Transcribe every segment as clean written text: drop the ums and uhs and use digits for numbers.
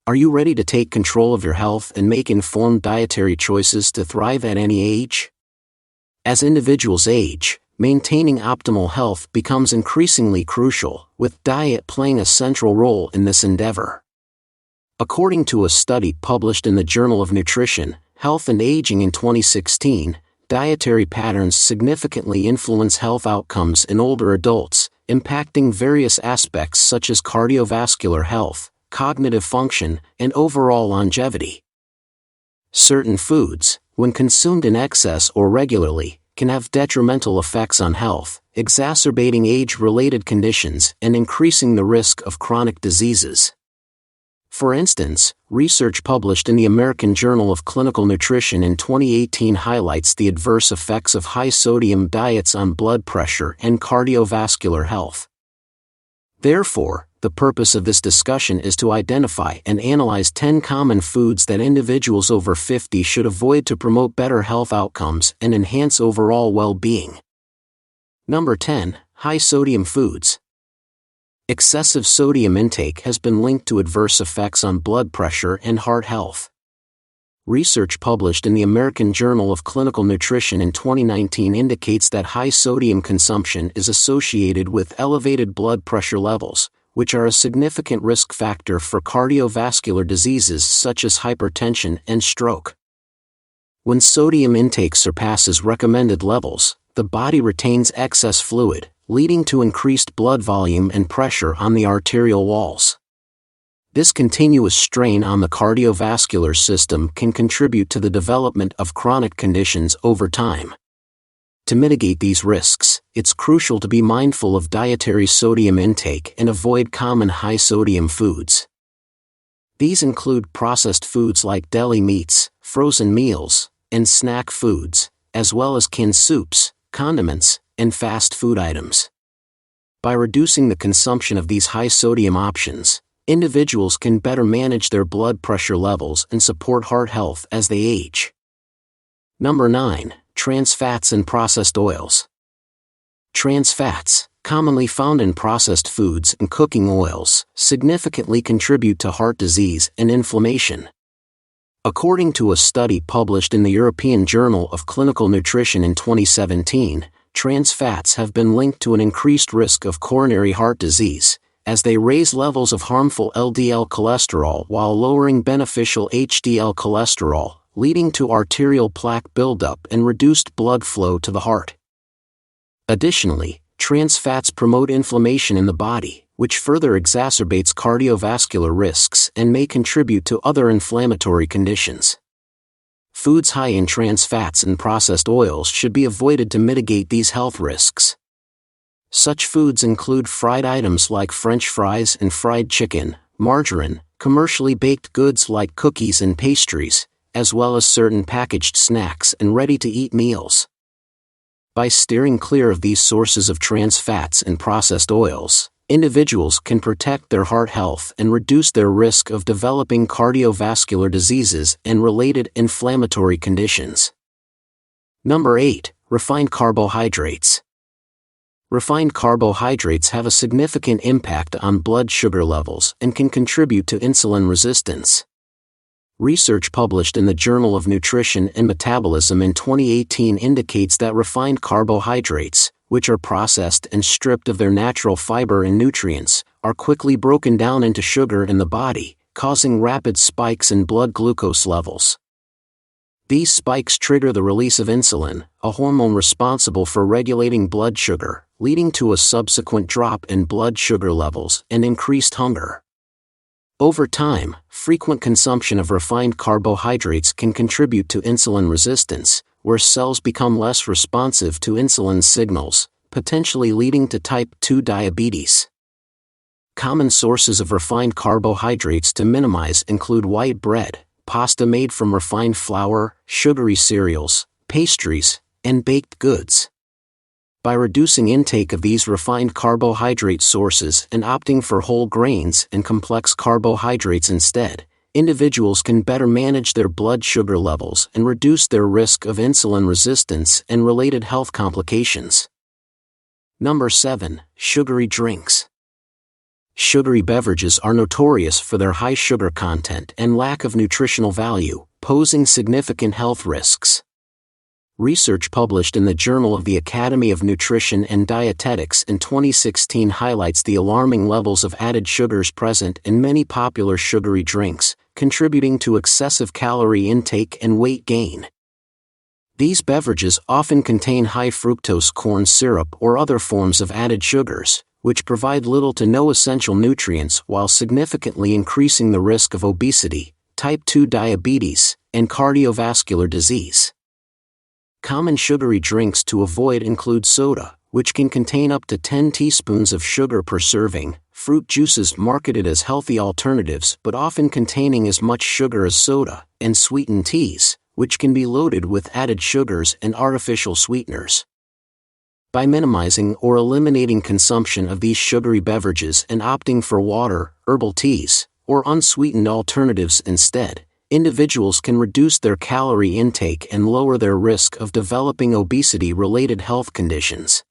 Are you ready to take control of your health and make informed dietary choices to thrive at any age? As individuals age, maintaining optimal health becomes increasingly crucial, with diet playing a central role in this endeavor. According to a study published in the Journal of Nutrition, Health and Aging in 2016, dietary patterns significantly influence health outcomes in older adults, impacting various aspects such as cardiovascular health, cognitive function, and overall longevity. Certain foods, when consumed in excess or regularly, can have detrimental effects on health, exacerbating age-related conditions and increasing the risk of chronic diseases. For instance, research published in the American Journal of Clinical Nutrition in 2018 highlights the adverse effects of high-sodium diets on blood pressure and cardiovascular health. Therefore, the purpose of this discussion is to identify and analyze 10 common foods that individuals over 50 should avoid to promote better health outcomes and enhance overall well-being. Number 10. High-sodium foods. Excessive sodium intake has been linked to adverse effects on blood pressure and heart health. Research published in the American Journal of Clinical Nutrition in 2019 indicates that high sodium consumption is associated with elevated blood pressure levels, which are a significant risk factor for cardiovascular diseases such as hypertension and stroke. When sodium intake surpasses recommended levels, the body retains excess fluid, leading to increased blood volume and pressure on the arterial walls. This continuous strain on the cardiovascular system can contribute to the development of chronic conditions over time. To mitigate these risks, it's crucial to be mindful of dietary sodium intake and avoid common high-sodium foods. These include processed foods like deli meats, frozen meals, and snack foods, as well as canned soups, condiments, and fast food items. By reducing the consumption of these high-sodium options, individuals can better manage their blood pressure levels and support heart health as they age. Number 9. Trans fats and processed oils. Trans fats, commonly found in processed foods and cooking oils, significantly contribute to heart disease and inflammation. According to a study published in the European Journal of Clinical Nutrition in 2017, trans fats have been linked to an increased risk of coronary heart disease, as they raise levels of harmful LDL cholesterol while lowering beneficial HDL cholesterol, leading to arterial plaque buildup and reduced blood flow to the heart. Additionally, trans fats promote inflammation in the body, which further exacerbates cardiovascular risks and may contribute to other inflammatory conditions. Foods high in trans fats and processed oils should be avoided to mitigate these health risks. Such foods include fried items like French fries and fried chicken, margarine, commercially baked goods like cookies and pastries, as well as certain packaged snacks and ready-to-eat meals. By steering clear of these sources of trans fats and processed oils, individuals can protect their heart health and reduce their risk of developing cardiovascular diseases and related inflammatory conditions. Number 8. Refined carbohydrates. Refined carbohydrates have a significant impact on blood sugar levels and can contribute to insulin resistance. Research published in the Journal of Nutrition and Metabolism in 2018 indicates that refined carbohydrates, which are processed and stripped of their natural fiber and nutrients, are quickly broken down into sugar in the body, causing rapid spikes in blood glucose levels. These spikes trigger the release of insulin, a hormone responsible for regulating blood sugar, leading to a subsequent drop in blood sugar levels and increased hunger. Over time, frequent consumption of refined carbohydrates can contribute to insulin resistance, where cells become less responsive to insulin signals, potentially leading to type 2 diabetes. Common sources of refined carbohydrates to minimize include white bread, pasta made from refined flour, sugary cereals, pastries, and baked goods. By reducing intake of these refined carbohydrate sources and opting for whole grains and complex carbohydrates instead, individuals can better manage their blood sugar levels and reduce their risk of insulin resistance and related health complications. Number 7. Sugary drinks. Sugary beverages are notorious for their high sugar content and lack of nutritional value, posing significant health risks. Research published in the Journal of the Academy of Nutrition and Dietetics in 2016 highlights the alarming levels of added sugars present in many popular sugary drinks, contributing to excessive calorie intake and weight gain. These beverages often contain high fructose corn syrup or other forms of added sugars, which provide little to no essential nutrients while significantly increasing the risk of obesity, type 2 diabetes, and cardiovascular disease. Common sugary drinks to avoid include soda, which can contain up to 10 teaspoons of sugar per serving, fruit juices marketed as healthy alternatives but often containing as much sugar as soda, and sweetened teas, which can be loaded with added sugars and artificial sweeteners. By minimizing or eliminating consumption of these sugary beverages and opting for water, herbal teas, or unsweetened alternatives instead, individuals can reduce their calorie intake and lower their risk of developing obesity-related health conditions.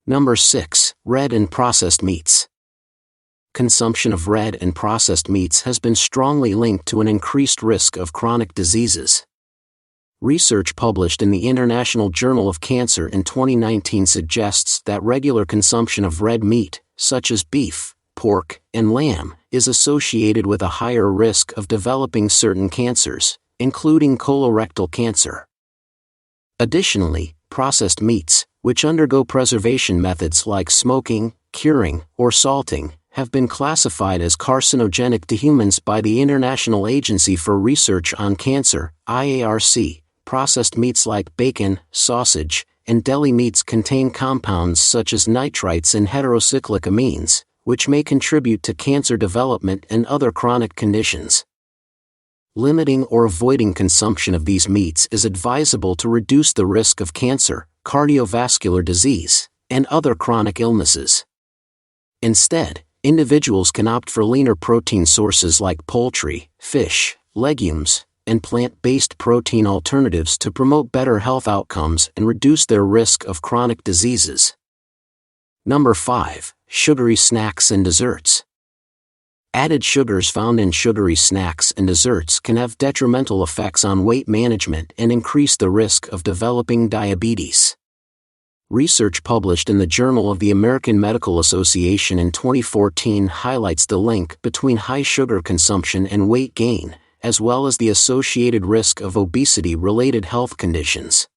Number 6. Red and processed meats. Consumption of red and processed meats has been strongly linked to an increased risk of chronic diseases. Research published in the International Journal of Cancer in 2019 suggests that regular consumption of red meat, such as beef, pork, and lamb, is associated with a higher risk of developing certain cancers, including colorectal cancer. Additionally, processed meats, which undergo preservation methods like smoking, curing, or salting, have been classified as carcinogenic to humans by the International Agency for Research on Cancer, IARC. Processed meats like bacon, sausage, and deli meats contain compounds such as nitrites and heterocyclic amines, which may contribute to cancer development and other chronic conditions. Limiting or avoiding consumption of these meats is advisable to reduce the risk of cancer, cardiovascular disease, and other chronic illnesses. Instead, individuals can opt for leaner protein sources like poultry, fish, legumes, and plant-based protein alternatives to promote better health outcomes and reduce their risk of chronic diseases. Number 5. Sugary snacks and desserts. Added sugars found in sugary snacks and desserts can have detrimental effects on weight management and increase the risk of developing diabetes. Research published in the Journal of the American Medical Association in 2014 highlights the link between high sugar consumption and weight gain, as well as the associated risk of obesity-related health conditions.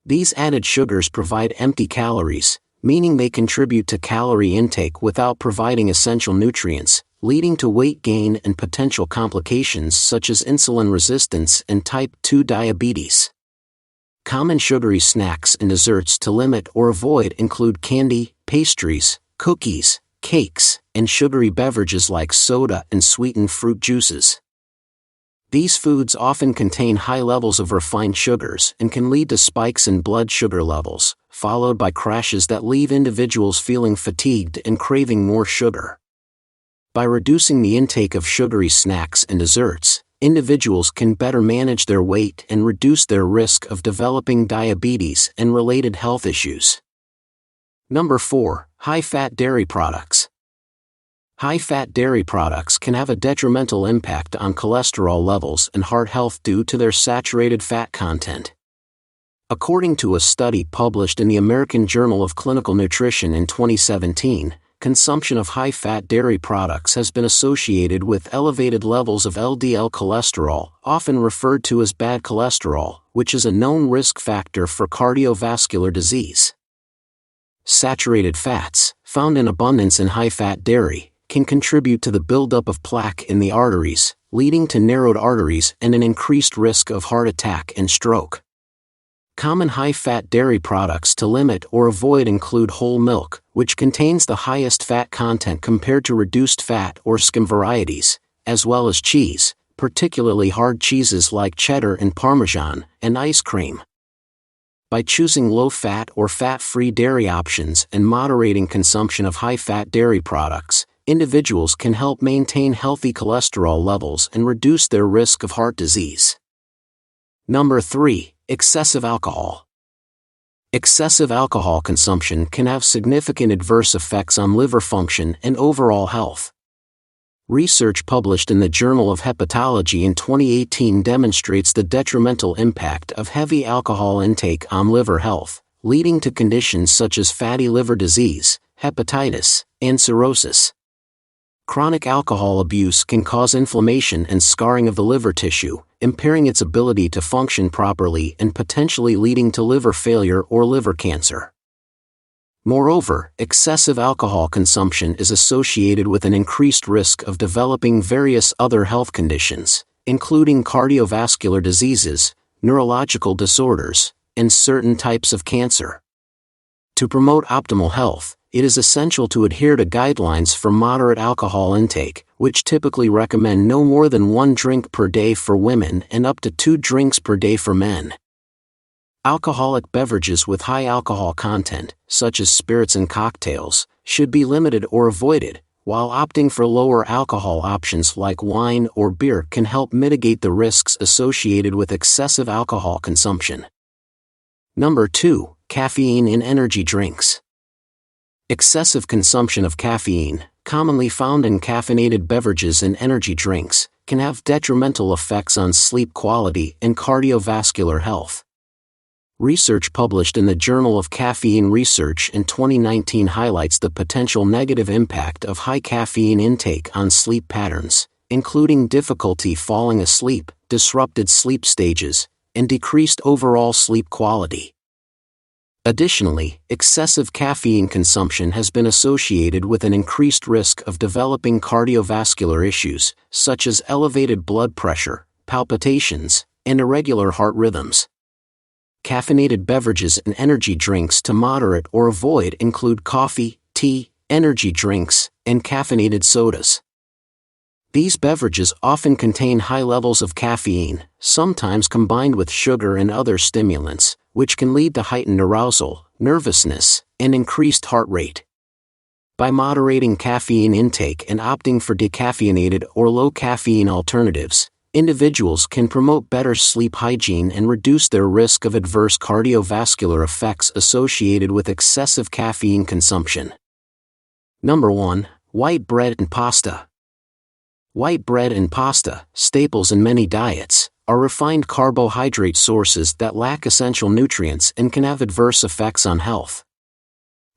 These added sugars provide empty calories, meaning they contribute to calorie intake without providing essential nutrients, leading to weight gain and potential complications such as insulin resistance and type 2 diabetes. Common sugary snacks and desserts to limit or avoid include candy, pastries, cookies, cakes, and sugary beverages like soda and sweetened fruit juices. These foods often contain high levels of refined sugars and can lead to spikes in blood sugar levels, followed by crashes that leave individuals feeling fatigued and craving more sugar. By reducing the intake of sugary snacks and desserts, individuals can better manage their weight and reduce their risk of developing diabetes and related health issues. Number 4. High-fat dairy products. High-fat dairy products can have a detrimental impact on cholesterol levels and heart health due to their saturated fat content. According to a study published in the American Journal of Clinical Nutrition in 2017, consumption of high-fat dairy products has been associated with elevated levels of LDL cholesterol, often referred to as bad cholesterol, which is a known risk factor for cardiovascular disease. Saturated fats, found in abundance in high-fat dairy, can contribute to the buildup of plaque in the arteries, leading to narrowed arteries and an increased risk of heart attack and stroke. Common high-fat dairy products to limit or avoid include whole milk, which contains the highest fat content compared to reduced fat or skim varieties, as well as cheese, particularly hard cheeses like cheddar and Parmesan, and ice cream. By choosing low-fat or fat-free dairy options and moderating consumption of high-fat dairy products, individuals can help maintain healthy cholesterol levels and reduce their risk of heart disease. Number 3. Excessive alcohol. Excessive alcohol consumption can have significant adverse effects on liver function and overall health. Research published in the Journal of Hepatology in 2018 demonstrates the detrimental impact of heavy alcohol intake on liver health, leading to conditions such as fatty liver disease, hepatitis, and cirrhosis. Chronic alcohol abuse can cause inflammation and scarring of the liver tissue, impairing its ability to function properly and potentially leading to liver failure or liver cancer. Moreover, excessive alcohol consumption is associated with an increased risk of developing various other health conditions, including cardiovascular diseases, neurological disorders, and certain types of cancer. To promote optimal health, it is essential to adhere to guidelines for moderate alcohol intake, which typically recommend no more than 1 drink per day for women and up to 2 drinks per day for men. Alcoholic beverages with high alcohol content, such as spirits and cocktails, should be limited or avoided, while opting for lower alcohol options like wine or beer can help mitigate the risks associated with excessive alcohol consumption. Number 2. Caffeine in energy drinks. Excessive consumption of caffeine, commonly found in caffeinated beverages and energy drinks, can have detrimental effects on sleep quality and cardiovascular health. Research published in the Journal of Caffeine Research in 2019 highlights the potential negative impact of high caffeine intake on sleep patterns, including difficulty falling asleep, disrupted sleep stages, and decreased overall sleep quality. Additionally, excessive caffeine consumption has been associated with an increased risk of developing cardiovascular issues, such as elevated blood pressure, palpitations, and irregular heart rhythms. Caffeinated beverages and energy drinks to moderate or avoid include coffee, tea, energy drinks, and caffeinated sodas. These beverages often contain high levels of caffeine, sometimes combined with sugar and other stimulants, which can lead to heightened arousal, nervousness, and increased heart rate. By moderating caffeine intake and opting for decaffeinated or low-caffeine alternatives, individuals can promote better sleep hygiene and reduce their risk of adverse cardiovascular effects associated with excessive caffeine consumption. Number 1. White bread and pasta. White bread and pasta, staples in many diets, are refined carbohydrate sources that lack essential nutrients and can have adverse effects on health.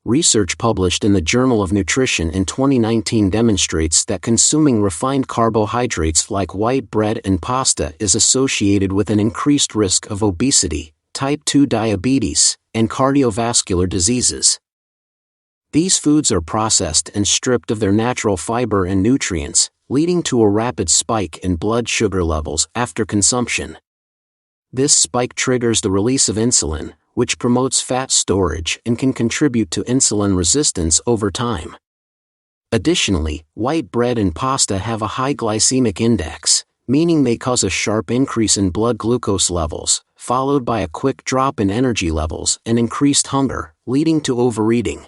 Research published in the Journal of Nutrition in 2019 demonstrates that consuming refined carbohydrates like white bread and pasta is associated with an increased risk of obesity, type 2 diabetes, and cardiovascular diseases. These foods are processed and stripped of their natural fiber and nutrients, leading to a rapid spike in blood sugar levels after consumption. This spike triggers the release of insulin, which promotes fat storage and can contribute to insulin resistance over time. Additionally, white bread and pasta have a high glycemic index, meaning they cause a sharp increase in blood glucose levels, followed by a quick drop in energy levels and increased hunger, leading to overeating.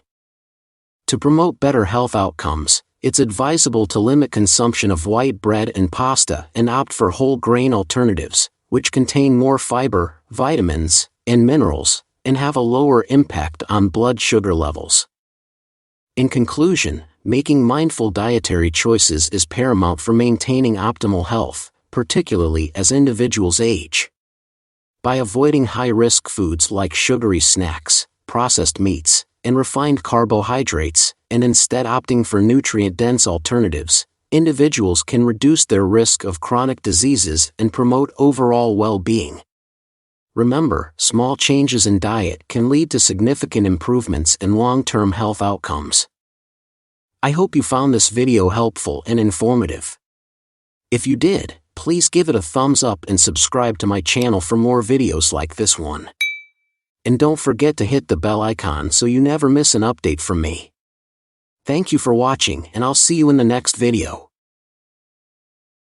To promote better health outcomes, it's advisable to limit consumption of white bread and pasta and opt for whole grain alternatives, which contain more fiber, vitamins, and minerals, and have a lower impact on blood sugar levels. In conclusion, making mindful dietary choices is paramount for maintaining optimal health, particularly as individuals age. By avoiding high-risk foods like sugary snacks, processed meats, and refined carbohydrates, and instead opting for nutrient-dense alternatives, individuals can reduce their risk of chronic diseases and promote overall well-being. Remember, small changes in diet can lead to significant improvements in long-term health outcomes. I hope you found this video helpful and informative. If you did, please give it a thumbs up and subscribe to my channel for more videos like this one. And don't forget to hit the bell icon so you never miss an update from me. Thank you for watching, and I'll see you in the next video.